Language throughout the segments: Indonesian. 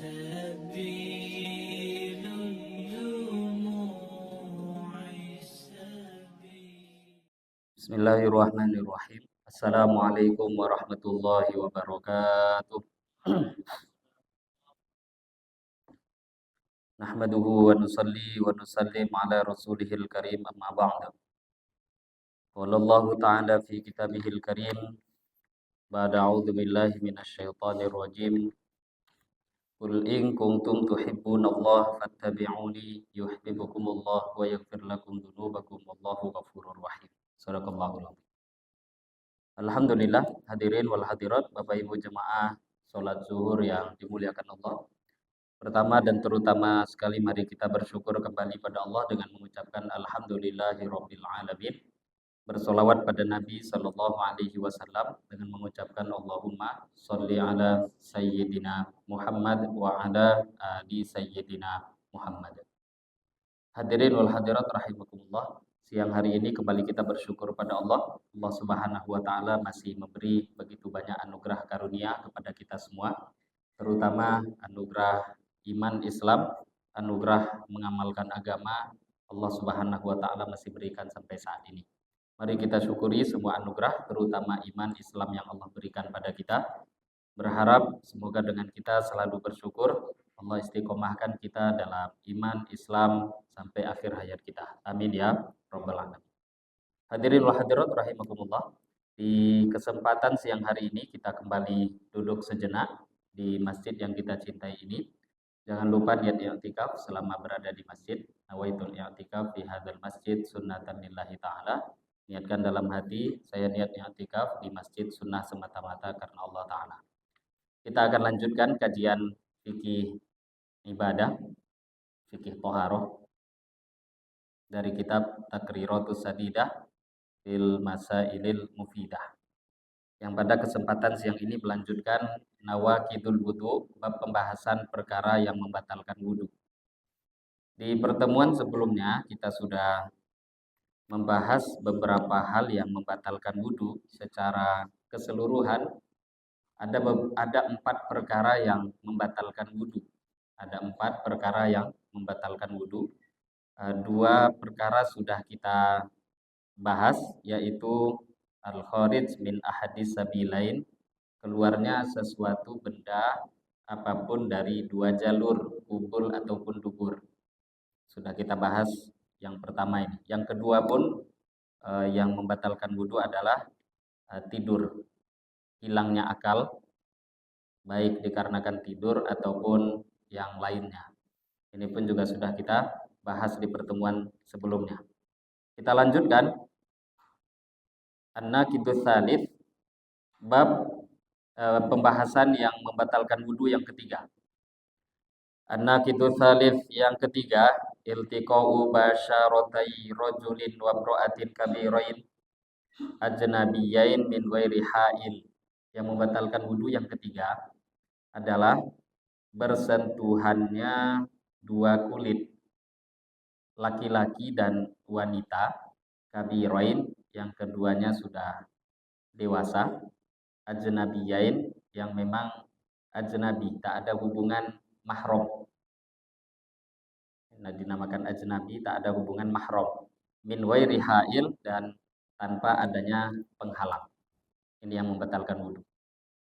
سبيل الدموع سبيل. Bismillahirrahmanirrahim. Assalamualaikum warahmatullahi wabarakatuh. Nahmaduhu wa nusalli wa nusallim ala rasulihil karim amma ba'da. Qala Allah ta'ala fi kitabihil karim ba'da a'udzu billahi minasyaitonir rajim. Qul in kuntum tuhibbunallaha fattabi'uni yuhibbukumullah wa yaghfir lakum dzunubakum wallahu ghafurur rahim. Shadaqallahul azim. Alhamdulillah, hadirin wal hadirat, Bapak Ibu jemaah sholat zuhur yang dimuliakan Allah. Pertama dan terutama sekali mari kita bersyukur kembali pada Allah dengan mengucapkan alhamdulillahirabbil alamin. Bersolawat pada Nabi sallallahu alaihi wasallam dengan mengucapkan Allahumma sholli ala sayyidina Muhammad wa ala ali sayyidina Muhammad. Hadirin wal hadirat rahimakumullah. Siang hari ini kembali kita bersyukur pada Allah. Allah Subhanahu wa taala masih memberi begitu banyak anugerah karunia kepada kita semua, terutama anugerah iman Islam, anugerah mengamalkan agama. Allah Subhanahu wa taala masih berikan sampai saat ini. Mari kita syukuri semua anugerah, terutama iman Islam yang Allah berikan pada kita. Berharap semoga dengan kita selalu bersyukur, Allah istiqomahkan kita dalam iman Islam sampai akhir hayat kita. Amin ya rabbal alamin. Hadirin wa hadirat rahimakumullah. Di kesempatan siang hari ini kita kembali duduk sejenak di masjid yang kita cintai ini. Jangan lupa niat i'tikaf selama berada di masjid. Nawaitul i'tikaf fi hadzal masjid sunnatan lillahi ta'ala. Niatkan dalam hati, saya niat i'tikaf di masjid sunnah semata-mata karena Allah Ta'ala. Kita akan lanjutkan kajian fikih ibadah, fikih toharoh dari kitab Taqriratus Sadidah fil Masailil Mufidah, yang pada kesempatan siang ini melanjutkan Nawaqidul Wudu, bab pembahasan perkara yang membatalkan wudu. Di pertemuan sebelumnya kita sudah membahas beberapa hal yang membatalkan wudu secara keseluruhan. Ada 4 perkara yang membatalkan wudu. Ada 4 perkara yang membatalkan wudu. 2 perkara sudah kita bahas, yaitu al-kharij min ahadis sabilain, keluarnya sesuatu benda apapun dari 2 jalur, kubul ataupun dubur. Sudah kita bahas yang pertama ini. Yang kedua pun yang membatalkan wudu adalah tidur, hilangnya akal, baik dikarenakan tidur ataupun yang lainnya. Ini pun juga sudah kita bahas di pertemuan sebelumnya. Kita lanjutkan An-Naqidus Tsalits, bab pembahasan yang membatalkan wudu yang ketiga. An-Naqidus Tsalits yang ketiga, iltiqa'u basyaratai rajulin wa imra'atin kabirain ajnabiyain min ghairi ha'il. Yang membatalkan wudu yang ketiga adalah bersentuhannya 2 kulit, laki-laki dan wanita, kabirain yang keduanya sudah dewasa, ajnabiyain yang memang ajnabi, tak ada hubungan mahram. Nah, dinamakan ajnabi, tak ada hubungan mahram, min ghairi ha'il, dan tanpa adanya penghalang. Ini yang membatalkan wudu.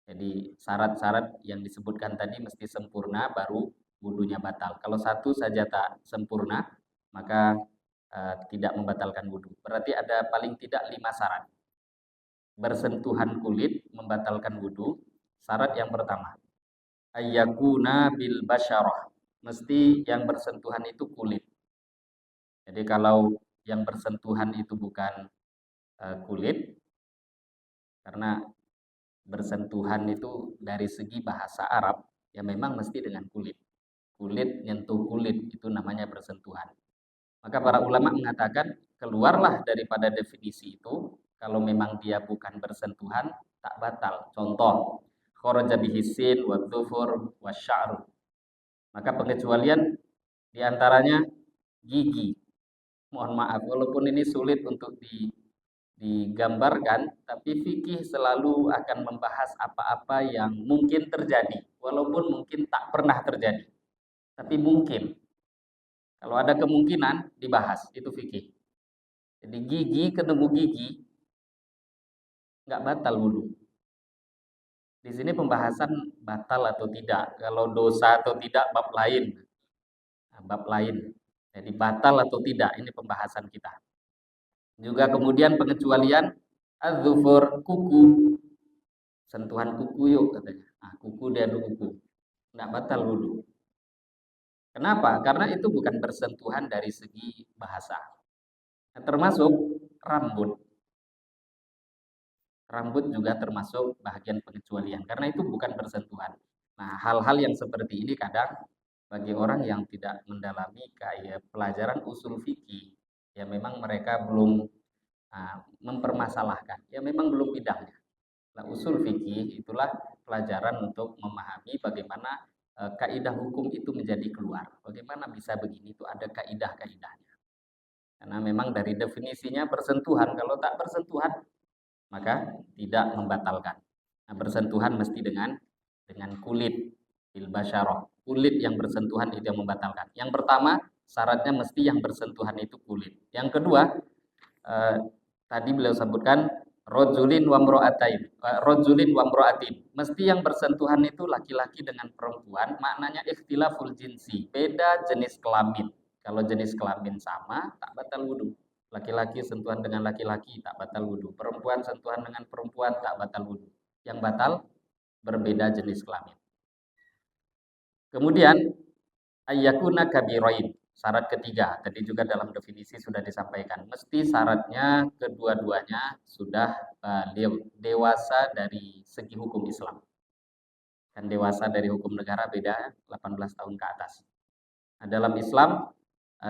Jadi syarat-syarat yang disebutkan tadi mesti sempurna baru wudunya batal. Kalau satu saja tak sempurna, maka tidak membatalkan wudu. Berarti ada paling tidak 5 syarat. Bersentuhan kulit membatalkan wudu. Syarat yang pertama, ayyakuna bil basyarah, mesti yang bersentuhan itu kulit. Jadi kalau yang bersentuhan itu bukan kulit, karena bersentuhan itu dari segi bahasa Arab ya memang mesti dengan kulit. Kulit nyentuh kulit itu namanya bersentuhan. Maka para ulama mengatakan keluarlah daripada definisi itu kalau memang dia bukan bersentuhan tak batal. Contoh, kharaja bihi sin wa dhufur wa sya'ru. Maka pengecualian diantaranya gigi. Mohon maaf walaupun ini sulit untuk digambarkan, tapi fikih selalu akan membahas apa-apa yang mungkin terjadi, walaupun mungkin tak pernah terjadi, tapi mungkin. Kalau ada kemungkinan dibahas, itu fikih. Jadi gigi ketemu gigi nggak batal wudhu. Di sini pembahasan batal atau tidak. Kalau dosa atau tidak bab lain. Nah, bab lain. Jadi batal atau tidak ini pembahasan kita. Juga kemudian pengecualian az-zufur, kuku. Sentuhan kuku yuk katanya. Nah, kuku dia ada kuku. Nggak batal wudhu. Kenapa? Karena itu bukan bersentuhan dari segi bahasa. Nah, termasuk rambut. Rambut juga termasuk bahagian pengecualian. Karena itu bukan bersentuhan. Nah, hal-hal yang seperti ini kadang bagi orang yang tidak mendalami kayak pelajaran usul fikih, ya memang mereka belum mempermasalahkan. Ya memang belum bidangnya. Nah, usul fikih itulah pelajaran untuk memahami bagaimana kaidah hukum itu menjadi keluar. Bagaimana bisa begini itu ada kaidah-kaidahnya. Karena memang dari definisinya bersentuhan, kalau tak bersentuhan maka tidak membatalkan. Nah, bersentuhan mesti dengan kulit bil basyarah. Kulit yang bersentuhan itu yang membatalkan. Yang pertama, syaratnya mesti yang bersentuhan itu kulit. Yang kedua, tadi beliau sebutkan rojulin wa mro'atain, rojulin wa mro'atin. Mesti yang bersentuhan itu laki-laki dengan perempuan, maknanya ikhtilaful jinsi, beda jenis kelamin. Kalau jenis kelamin sama, tak batal wudhu. Laki-laki sentuhan dengan laki-laki tak batal wudhu. Perempuan sentuhan dengan perempuan tak batal wudhu. Yang batal berbeda jenis kelamin. Kemudian ayyakuna kabiroin. Syarat ketiga, tadi juga dalam definisi sudah disampaikan. Mesti syaratnya kedua-duanya sudah dewasa dari segi hukum Islam. Kan dewasa dari hukum negara beda 18 tahun ke atas. Nah, dalam Islam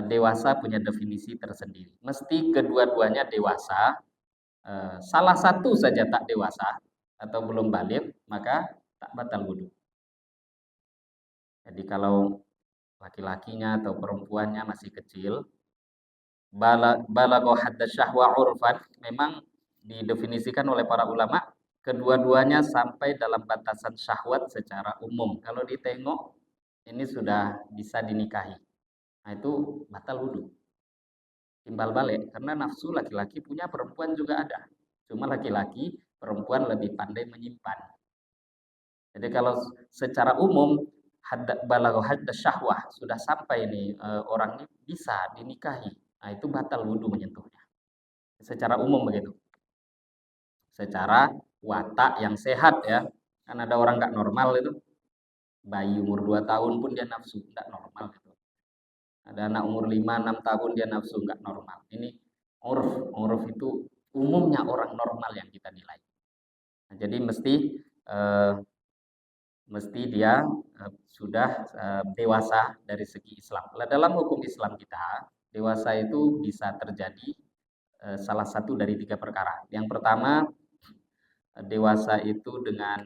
dewasa punya definisi tersendiri. Mesti kedua-duanya dewasa. Salah satu saja tak dewasa atau belum balik, maka tak batal wudhu. Jadi kalau laki-lakinya atau perempuannya masih kecil, balagha hadda syahwa urfan, memang didefinisikan oleh para ulama kedua-duanya sampai dalam batasan syahwat secara umum. Kalau ditengok ini sudah bisa dinikahi. Nah, itu batal wudhu. Timbal balik karena nafsu laki-laki punya, perempuan juga ada. Cuma laki-laki, perempuan lebih pandai menyimpan. Jadi kalau secara umum balagha hadda syahwah sudah sampai ini orang ini bisa dinikahi. Nah, itu batal wudhu menyentuhnya. Secara umum begitu. Secara watak yang sehat ya. Kan ada orang nggak normal itu. Bayi umur 2 tahun pun dia nafsu, nggak normal gitu. Ada anak umur 5, 6 tahun dia nafsu, nggak normal. Ini urf. Urf itu umumnya orang normal yang kita nilai. Nah, jadi mesti dia sudah dewasa dari segi Islam. Dalam hukum Islam kita, dewasa itu bisa terjadi salah satu dari 3 perkara. Yang pertama, dewasa itu dengan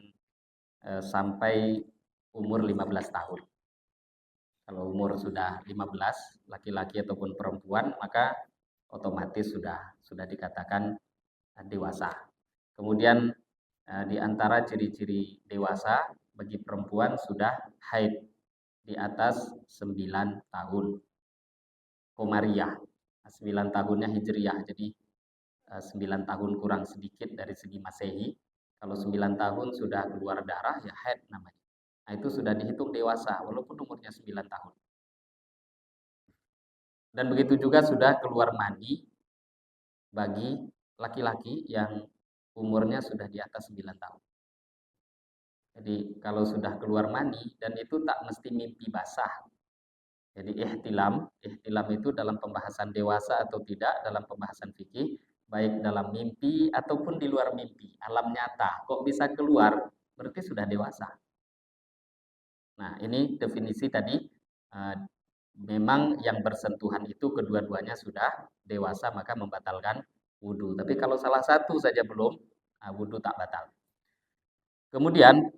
sampai umur 15 tahun. Kalau umur sudah 15, laki-laki ataupun perempuan, maka otomatis sudah dikatakan dewasa. Kemudian di antara ciri-ciri dewasa bagi perempuan sudah haid di atas 9 tahun. Komariah, 9 tahunnya hijriyah, jadi 9 tahun kurang sedikit dari segi masehi. Kalau 9 tahun sudah keluar darah, ya haid namanya. Nah, itu sudah dihitung dewasa, walaupun umurnya 9 tahun. Dan begitu juga sudah keluar mani bagi laki-laki yang umurnya sudah di atas 9 tahun. Jadi kalau sudah keluar mani dan itu tak mesti mimpi basah. Jadi ihtilam itu dalam pembahasan dewasa atau tidak dalam pembahasan fikih, baik dalam mimpi ataupun di luar mimpi, alam nyata. Kok bisa keluar? Berarti sudah dewasa. Nah, ini definisi tadi memang yang bersentuhan itu kedua-duanya sudah dewasa maka membatalkan wudhu. Tapi kalau salah satu saja belum, wudhu tak batal. Kemudian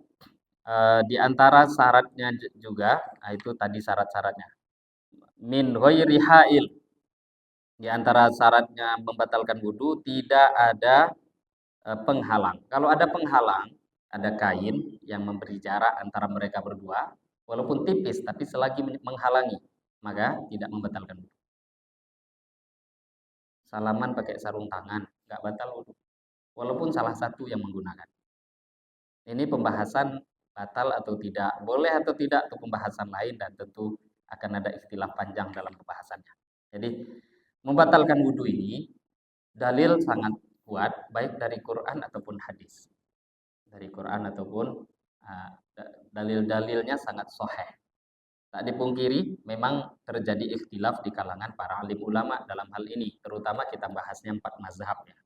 di antara syaratnya juga, itu tadi syarat-syaratnya. Min ghairi hail, Di antara syaratnya membatalkan wudhu tidak ada penghalang. Kalau ada penghalang, ada kain yang memberi jarak antara mereka berdua, walaupun tipis, tapi selagi menghalangi, maka tidak membatalkan wudhu. Salaman pakai sarung tangan, nggak batal wudhu. Walaupun salah satu yang menggunakan. Ini pembahasan batal atau tidak, boleh atau tidak itu pembahasan lain dan tentu akan ada istilah panjang dalam pembahasannya. Jadi membatalkan wudhu ini dalil sangat kuat baik dari Quran ataupun hadis. Dari Quran ataupun dalil-dalilnya sangat sahih. Tak dipungkiri memang terjadi ikhtilaf di kalangan para alim ulama dalam hal ini, terutama kita bahasnya 4 mazhab ya.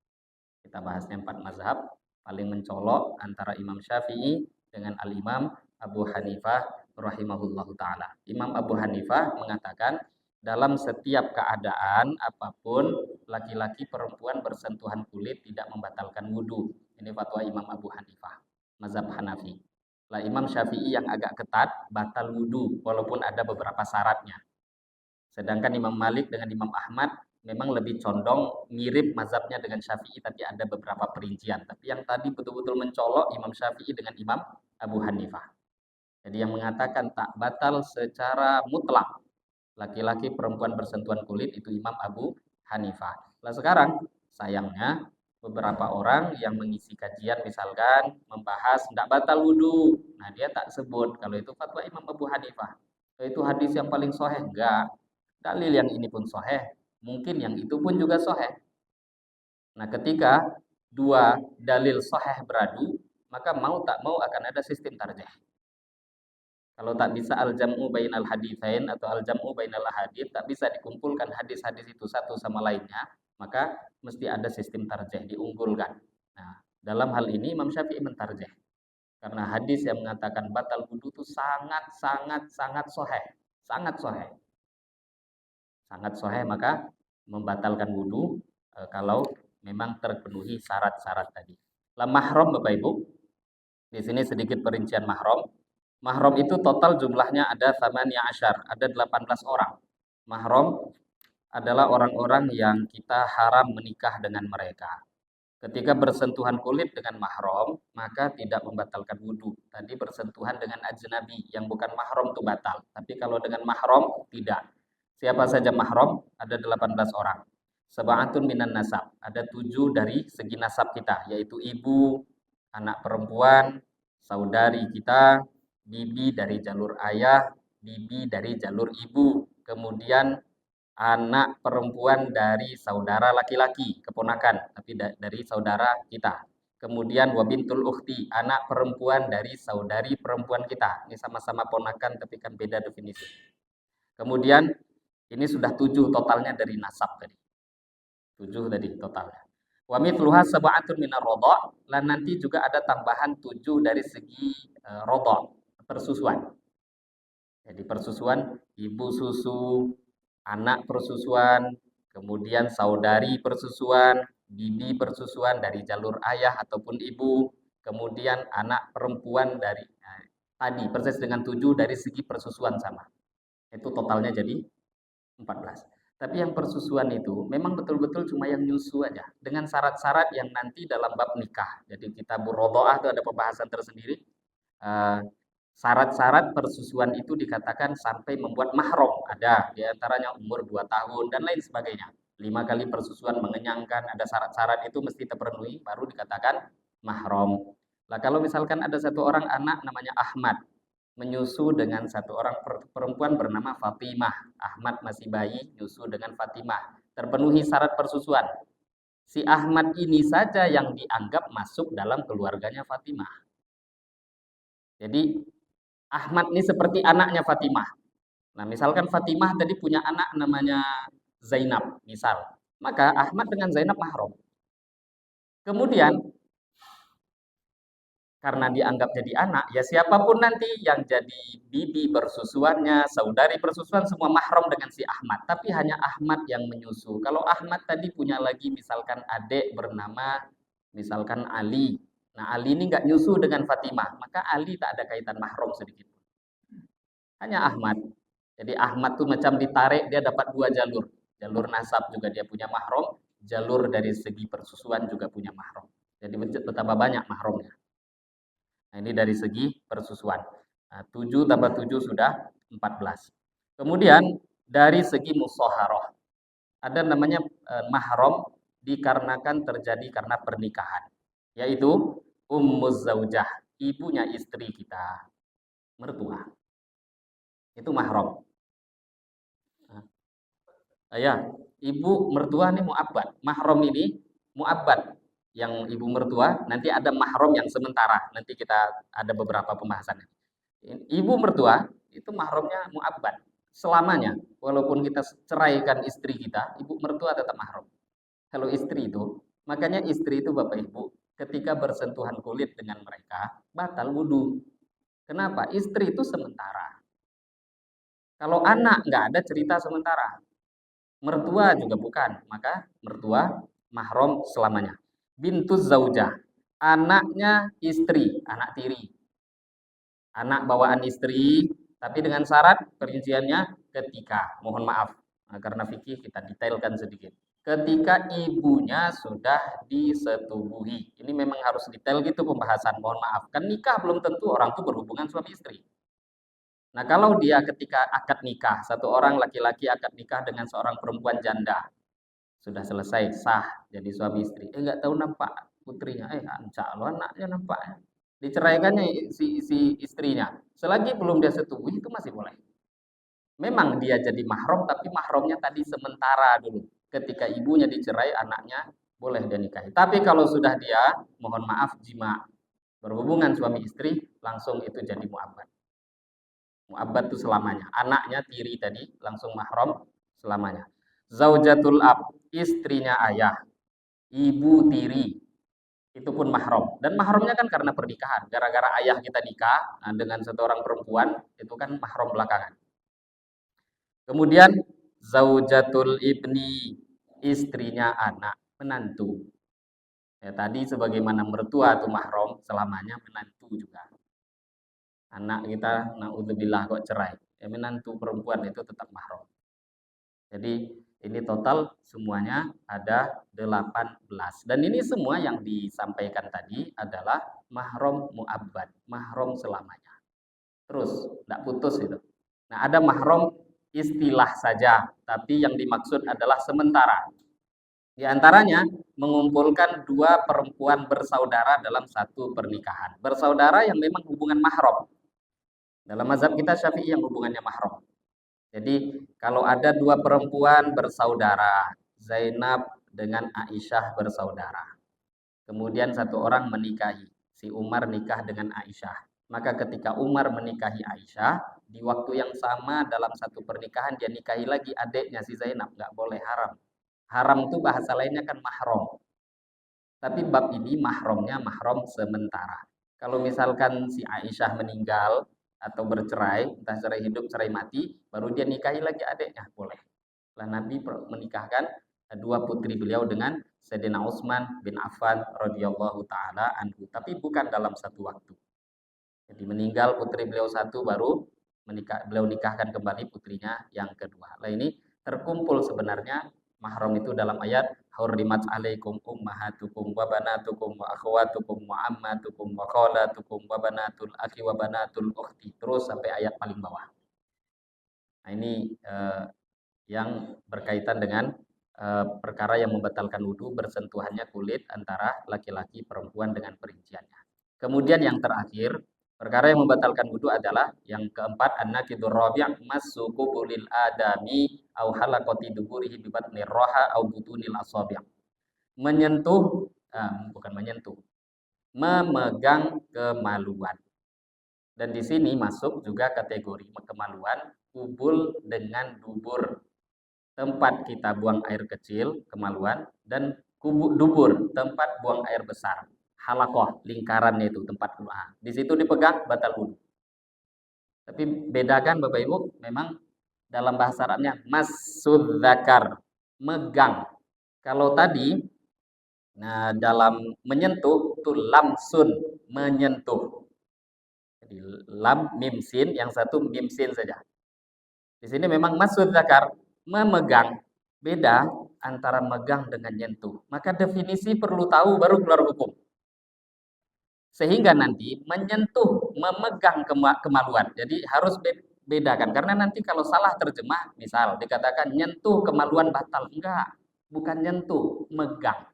Kita bahasnya 4 mazhab, paling mencolok antara Imam Syafi'i dengan Al-Imam Abu Hanifah rahimahullahu taala. Imam Abu Hanifah mengatakan dalam setiap keadaan apapun laki-laki perempuan bersentuhan kulit tidak membatalkan wudhu. Ini fatwa Imam Abu Hanifah, mazhab Hanafi. Lah Imam Syafi'i yang agak ketat batal wudhu walaupun ada beberapa syaratnya. Sedangkan Imam Malik dengan Imam Ahmad memang lebih condong mirip mazhabnya dengan Syafi'i tapi ada beberapa perincian. Tapi yang tadi betul-betul mencolok Imam Syafi'i dengan Imam Abu Hanifah. Jadi yang mengatakan tak batal secara mutlak laki-laki perempuan bersentuhan kulit itu Imam Abu Hanifah. Nah sekarang sayangnya beberapa orang yang mengisi kajian misalkan membahas tidak batal wudhu. Nah dia tak sebut kalau itu fatwa Imam Abu Hanifah. Itu hadis yang paling sahih enggak. Dalil yang ini pun sahih. Mungkin yang itu pun juga sahih. Nah ketika dua dalil sahih beradu, maka mau tak mau akan ada sistem tarjih. Kalau tak bisa al-jam'u bainal haditsain atau al-jam'u bainal ahadits, tak bisa dikumpulkan hadis-hadis itu satu sama lainnya, maka mesti ada sistem tarjih, diunggulkan. Nah, dalam hal ini Imam Syafi'i mentarjih. Karena hadis yang mengatakan batal wudu itu sangat sahih. Sangat sahih. Sangat sahih maka membatalkan wudu kalau memang terpenuhi syarat-syarat tadi. Lah mahram Bapak Ibu. Di sini sedikit perincian mahram. Mahram itu total jumlahnya ada 18, ada 18 orang. Mahram adalah orang-orang yang kita haram menikah dengan mereka. Ketika bersentuhan kulit dengan mahram, maka tidak membatalkan wudhu. Tadi bersentuhan dengan ajnabi, yang bukan mahram itu batal. Tapi kalau dengan mahram, tidak. Siapa saja mahram? Ada 18 orang. Sab'atun minan nasab. Ada 7 dari segi nasab kita, yaitu ibu, anak perempuan, saudari kita, bibi dari jalur ayah, bibi dari jalur ibu, kemudian anak perempuan dari saudara laki-laki, keponakan, tapi dari saudara kita. Kemudian wabintul ukhti, anak perempuan dari saudari perempuan kita. Ini sama-sama ponakan tapi kan beda definisi. Kemudian ini sudah 7 totalnya dari nasab tadi. 7 tadi totalnya. Wa mithluha sab'atun minar rodha, dan nanti juga ada tambahan 7 dari segi rodha, persusuan. Jadi persusuan ibu susu, anak persusuan, kemudian saudari persusuan, bibi persusuan dari jalur ayah ataupun ibu, kemudian anak perempuan dari tadi persis dengan 7 dari segi persusuan sama. Itu totalnya jadi 14. Tapi yang persusuan itu memang betul-betul cuma yang nyusu aja dengan syarat-syarat yang nanti dalam bab nikah. Jadi kita Rodhoah itu ada pembahasan tersendiri. Syarat-syarat persusuan itu dikatakan sampai membuat mahram. Ada di antaranya umur 2 tahun dan lain sebagainya. 5 kali persusuan mengenyangkan, ada syarat-syarat itu mesti terpenuhi baru dikatakan mahram. Lah kalau misalkan ada satu orang anak namanya Ahmad menyusu dengan satu orang perempuan bernama Fatimah. Ahmad masih bayi, nyusu dengan Fatimah. Terpenuhi syarat persusuan. Si Ahmad ini saja yang dianggap masuk dalam keluarganya Fatimah. Jadi Ahmad ini seperti anaknya Fatimah. Nah, misalkan Fatimah tadi punya anak namanya Zainab, misal. Maka Ahmad dengan Zainab mahram. Kemudian karena dianggap jadi anak, ya siapapun nanti yang jadi bibi persusuannya, saudari persusuan semua mahram dengan si Ahmad. Tapi hanya Ahmad yang menyusu. Kalau Ahmad tadi punya lagi misalkan adik bernama misalkan Ali. Nah Ali ini nggak nyusu dengan Fatimah, maka Ali tak ada kaitan mahram sedikit. Hanya Ahmad. Jadi Ahmad tuh macam ditarik dia dapat 2 jalur. jalur nasab juga dia punya mahram, jalur dari segi persusuan juga punya mahram. Jadi betapa banyak mahramnya. Nah, ini dari segi persusuan. Nah, 7 tambah 7 sudah 14. Kemudian dari segi musyawarah, ada namanya mahram dikarenakan terjadi karena pernikahan, yaitu ummuz zaujah, ibunya istri kita, mertua. Itu mahram. Ya, ibu mertua ini mu'abbad. Mahram ini mu'abbad. Yang ibu mertua, nanti ada mahram yang sementara. Nanti kita ada beberapa pembahasannya. Ibu mertua itu mahramnya mu'abbad. Selamanya. Walaupun kita ceraikan istri kita, ibu mertua tetap mahram. Kalau istri itu, makanya istri itu Bapak Ibu, ketika bersentuhan kulit dengan mereka, batal wudhu. Kenapa? Istri itu sementara. Kalau anak nggak ada cerita sementara. Mertua juga bukan, maka mertua mahram selamanya. Bintuz zaujah, anaknya istri, anak tiri. Anak bawaan istri, tapi dengan syarat perinciannya ketika, mohon maaf, karena fikih kita detailkan sedikit. Ketika ibunya sudah disetubuhi. Ini memang harus detail gitu pembahasan, mohon maaf. Kan nikah belum tentu orang itu berhubungan suami istri. Nah, kalau dia ketika akad nikah, satu orang laki-laki akad nikah dengan seorang perempuan janda, sudah selesai, sah jadi suami istri. Nggak tahu nampak putrinya, calon anaknya nampaknya. Diceraikannya si istrinya. Selagi belum dia setubuh itu masih boleh. Memang dia jadi mahram, tapi mahramnya tadi sementara dulu. Ketika ibunya dicerai, anaknya boleh dia nikahi. Tapi kalau sudah dia, mohon maaf, jima berhubungan suami istri, langsung itu jadi mu'abbad. Mu'abbad itu selamanya. Anaknya tiri tadi langsung mahram selamanya. Zaujatul ab, istrinya ayah, ibu tiri, itu pun mahram. Dan mahramnya kan karena pernikahan. Gara-gara ayah kita nikah dengan satu orang perempuan, itu kan mahram belakangan. Kemudian zaujatul ibni, istrinya anak, menantu. Ya, tadi sebagaimana mertua itu mahram, selamanya menantu juga. Anak kita, naudzubillah kok cerai. Ya, menantu perempuan itu tetap mahram. Jadi ini total semuanya ada 18. Dan ini semua yang disampaikan tadi adalah mahram mu'abbad, mahram selamanya. Terus, tidak putus itu. Nah, ada mahram istilah saja, tapi yang dimaksud adalah sementara. Di antaranya mengumpulkan dua perempuan bersaudara dalam satu pernikahan. Bersaudara yang memang hubungan mahram. Dalam mazhab kita Syafi'i yang hubungannya mahram. Jadi kalau ada dua perempuan bersaudara, Zainab dengan Aisyah bersaudara. Kemudian satu orang menikahi, si Umar nikah dengan Aisyah. Maka ketika Umar menikahi Aisyah, di waktu yang sama dalam satu pernikahan dia nikahi lagi adiknya si Zainab, nggak boleh, haram. Haram itu bahasa lainnya kan mahram. Tapi bab ini mahramnya mahram sementara. Kalau misalkan si Aisyah meninggal atau bercerai, entah cerai hidup, cerai mati, baru dia nikahi lagi adiknya, boleh. Lah Nabi menikahkan dua putri beliau dengan Sayyidina Utsman bin Affan radhiyallahu taala anhu, tapi bukan dalam satu waktu. Jadi meninggal putri beliau satu, baru beliau nikahkan kembali putrinya yang kedua. Lah ini terkumpul sebenarnya mahram itu dalam ayat hurrimat alaikum ummahatukum wa banatukum wa akhwatukum wa ammatukum wa khalatukum wa banatul akhi wa banatul ukhti, terus sampai ayat paling bawah. Nah, ini yang berkaitan dengan perkara yang membatalkan wudhu, bersentuhannya kulit antara laki-laki perempuan dengan perinciannya. Kemudian yang terakhir, perkara yang membatalkan wudhu adalah yang keempat, an-naqidur rabi' massu qubulil adami au halaqati duburihi bi batnir raha au butunil asabi'. Menyentuh, bukan menyentuh, memegang kemaluan. Dan di sini masuk juga kategori kemaluan kubul dengan dubur. Tempat kita buang air kecil, kemaluan, dan dubur, tempat buang air besar. Halakoh, lingkarannya itu tempat doa. Di situ dipegang, batal wudhu. Tapi bedakan Bapak Ibu, memang dalam bahasa Arabnya masud dzakar, megang. Kalau tadi nah dalam menyentuh itu lamsun, menyentuh. Jadi lam mim sin, yang satu mim sin saja. Di sini memang masud dzakar, memegang. Beda antara megang dengan nyentuh. Maka definisi perlu tahu baru keluar hukum. Sehingga nanti menyentuh, memegang kemaluan. Jadi harus bedakan. Karena nanti kalau salah terjemah, misal dikatakan nyentuh kemaluan batal. Enggak, bukan nyentuh, megang.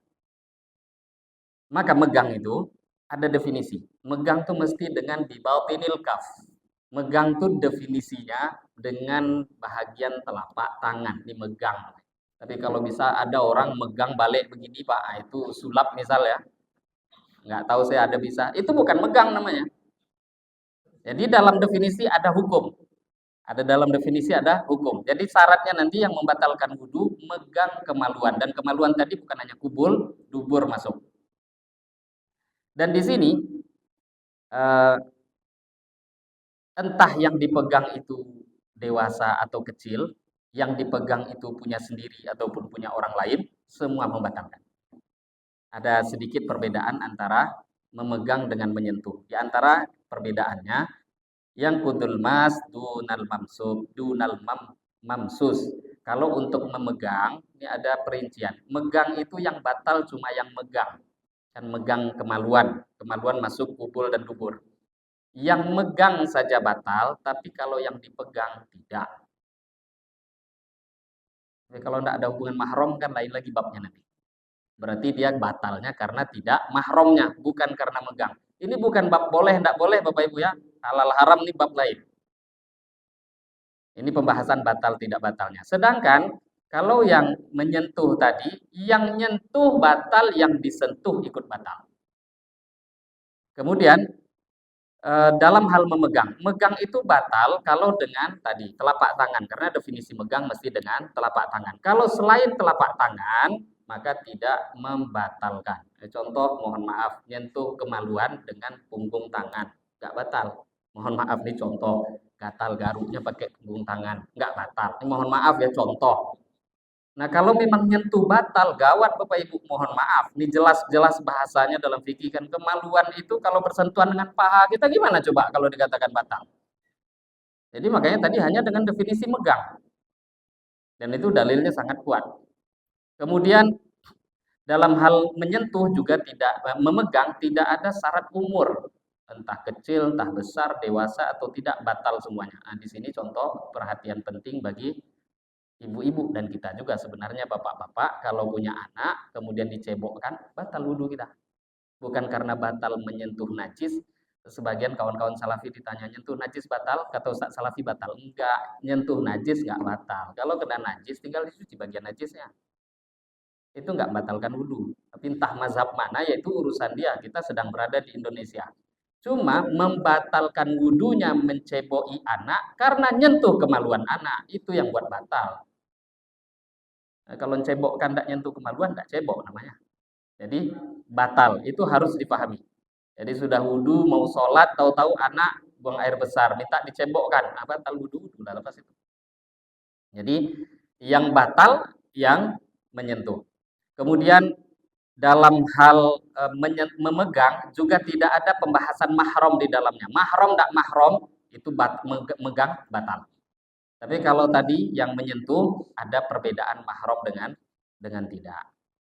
Maka megang itu ada definisi. Megang tuh mesti dengan bibatinil kaf. Megang tuh definisinya dengan bahagian telapak tangan, dimegang. Tapi kalau bisa ada orang megang balik begini Pak, itu sulap misal ya. Nggak tahu saya ada bisa. Itu bukan megang namanya. Jadi dalam definisi ada hukum. Ada dalam definisi ada hukum. Jadi syaratnya nanti yang membatalkan wudhu megang kemaluan. Dan kemaluan tadi bukan hanya kubul, dubur masuk. Dan di sini eh, entah yang dipegang itu dewasa atau kecil, yang dipegang itu punya sendiri ataupun punya orang lain, semua membatalkan. Ada sedikit perbedaan antara memegang dengan menyentuh. Di antara perbedaannya, yang kudul mas dunal mamsub, dunal mamsus. Kalau untuk memegang, ini ada perincian. Megang itu yang batal cuma yang megang. Kan megang kemaluan. Kemaluan masuk kubul dan dubur. Yang megang saja batal, tapi kalau yang dipegang tidak. Jadi kalau tidak ada hubungan mahram kan lain lagi babnya nanti. Berarti dia batalnya karena tidak mahramnya, bukan karena megang. Ini bukan bab boleh, tidak boleh Bapak Ibu ya. Halal haram ini bab lain. Ini pembahasan batal tidak batalnya. Sedangkan kalau yang menyentuh tadi, yang nyentuh batal, yang disentuh ikut batal. Kemudian dalam hal memegang. Megang itu batal kalau dengan tadi telapak tangan, karena definisi megang mesti dengan telapak tangan. Kalau selain telapak tangan, maka tidak membatalkan. Contoh, mohon maaf, nyentuh kemaluan dengan punggung tangan, nggak batal. Mohon maaf nih contoh, gatal garuknya pakai punggung tangan, nggak batal. Ini mohon maaf ya contoh. Nah, kalau memang nyentuh batal, gawat Bapak Ibu, mohon maaf. Ini jelas-jelas bahasanya dalam fikih kan kemaluan itu kalau bersentuhan dengan paha kita gimana coba kalau dikatakan batal. Jadi makanya tadi hanya dengan definisi megang. Dan itu dalilnya sangat kuat. Kemudian dalam hal menyentuh juga tidak memegang tidak ada syarat umur. Entah kecil, entah besar, dewasa atau tidak batal semuanya. Nah, di sini contoh perhatian penting bagi ibu-ibu dan kita juga sebenarnya bapak-bapak kalau punya anak kemudian dicebokkan batal wudhu kita. Bukan karena batal menyentuh najis. Sebagian kawan-kawan salafi ditanya nyentuh najis batal, kata Ustaz Salafi batal. Enggak, nyentuh najis enggak batal. Kalau kena najis tinggal dicuci bagian najisnya. Itu enggak batalkan wudhu. Tapi entah mazhab mana yaitu urusan dia. Kita sedang berada di Indonesia. Cuma membatalkan wudhunya menceboi anak karena nyentuh kemaluan anak. Itu yang buat batal. Nah, kalau cebokkan tidak nyentuh kemaluan, tidak cebok namanya. Jadi batal, itu harus dipahami. Jadi sudah wudhu, mau sholat, tahu-tahu anak buang air besar, minta dicebokkan. Nah, batal wudhu, sudah lepas itu. Jadi yang batal, yang menyentuh. Kemudian dalam hal memegang juga tidak ada pembahasan mahram di dalamnya. Mahram tidak mahram itu megang batal. Tapi kalau tadi yang menyentuh ada perbedaan mahram dengan tidak.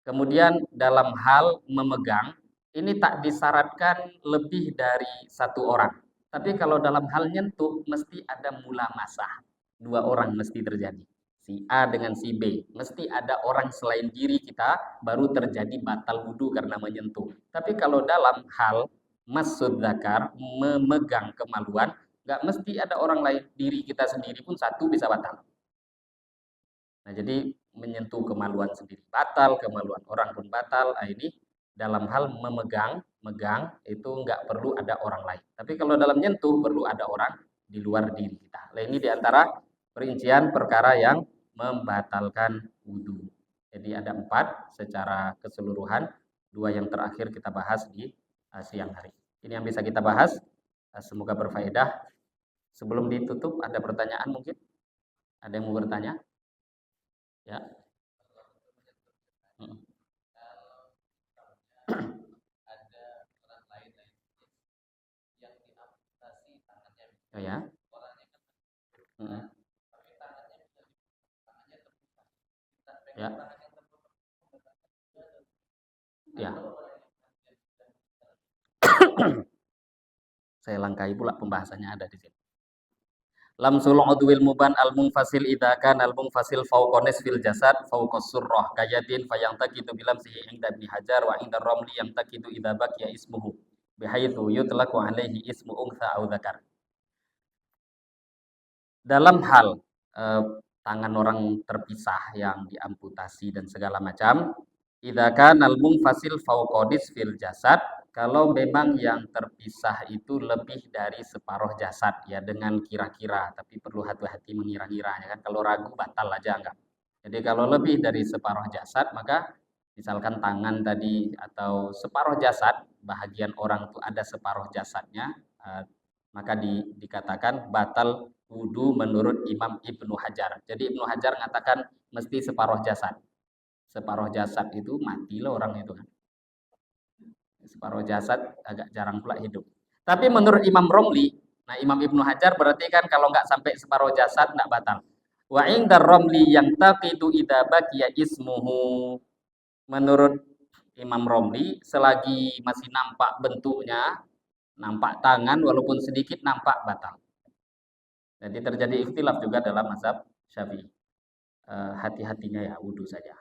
Kemudian dalam hal memegang ini tak disyaratkan lebih dari satu orang. Tapi kalau dalam hal nyentuh mesti ada mula masah. Dua orang mesti terjadi. Si A dengan si B. Mesti ada orang selain diri kita baru terjadi batal wudhu karena menyentuh. Tapi kalau dalam hal masud zakar, memegang kemaluan, nggak mesti ada orang lain. Diri kita sendiri pun satu bisa batal. Nah, jadi menyentuh kemaluan sendiri batal, kemaluan orang pun batal. Nah, ini dalam hal megang itu nggak perlu ada orang lain. Tapi kalau dalam nyentuh perlu ada orang di luar diri kita. Nah, ini diantara perincian perkara yang membatalkan wudhu. Jadi ada 4 secara keseluruhan, 2 yang terakhir kita bahas di siang hari. Ini yang bisa kita bahas. Semoga berfaedah. Sebelum ditutup ada pertanyaan mungkin? Ada yang mau bertanya? Ya. Hmm. Oh ya. Hmm. Ya, ya. Saya langkai pula pembahasannya ada di sini. Lamsul udwil muban al munfasil idza kana al munfasil fawqa nisfil jasad fawqa surrah kayatin fayantakitu bilam sihi inda ibn hajar wa inda ramli yantakitu idza baqiya ismuhu bihaitsu yutlaqu alaihi ismu untha au dzakar. Dalam hal eh, tangan orang terpisah yang diamputasi dan segala macam, idza kana al munfasil fawqa nisfil jasad, kalau memang yang terpisah itu lebih dari separuh jasad ya dengan kira-kira, tapi perlu hati-hati mengira-ngiranya kan. Kalau ragu batal aja enggak. Jadi kalau lebih dari separuh jasad maka misalkan tangan tadi atau separuh jasad, bahagian orang itu ada separuh jasadnya, maka dikatakan batal wudhu menurut Imam Ibnu Hajar. Jadi Ibnu Hajar mengatakan mesti separuh jasad. Separuh jasad itu mati loh orang itu kan. Separuh jasad agak jarang pula hidup. Tapi menurut Imam Romli, nah Imam Ibnu Hajar berarti kan kalau nggak sampai separuh jasad nggak batal. Wa indar Romli yang taqidu idza baqiya ismuhu. Menurut Imam Romli, selagi masih nampak bentuknya, nampak tangan walaupun sedikit nampak batal. Jadi terjadi ikhtilaf juga dalam mazhab Syafi'i. Hati-hatinya ya wudhu saja.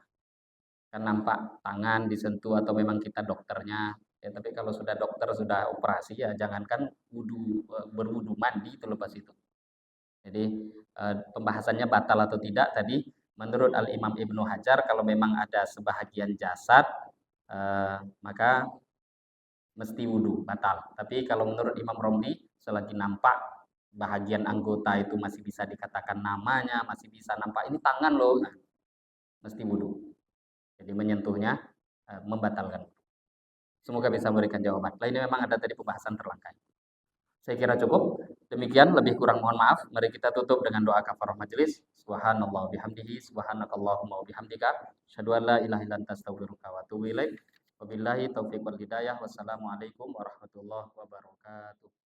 Kan nampak tangan disentuh atau memang kita dokternya. Ya, tapi kalau sudah dokter sudah operasi ya jangankan wudhu berwudhu mandi itu lepas itu. Jadi pembahasannya batal atau tidak tadi menurut Al Imam Ibnu Hajar kalau memang ada sebahagian jasad maka mesti wudhu batal. Tapi kalau menurut Imam Romli selagi nampak bahagian anggota itu masih bisa dikatakan namanya, masih bisa nampak ini tangan loh, nah, mesti wudhu. Jadi menyentuhnya membatalkan. Semoga bisa memberikan jawaban. Lainnya memang ada tadi pembahasan terlangkai. Saya kira cukup. Demikian, lebih kurang mohon maaf. Mari kita tutup dengan doa kafarah majelis. Subhanallah bihamdihi, subhanakallahumma bihamdika. Asyhadu an la ilaha illa anta astaghfiruka wa atubu ilaik. Wabillahi taufiq wal hidayah. Wassalamualaikum warahmatullahi wabarakatuh.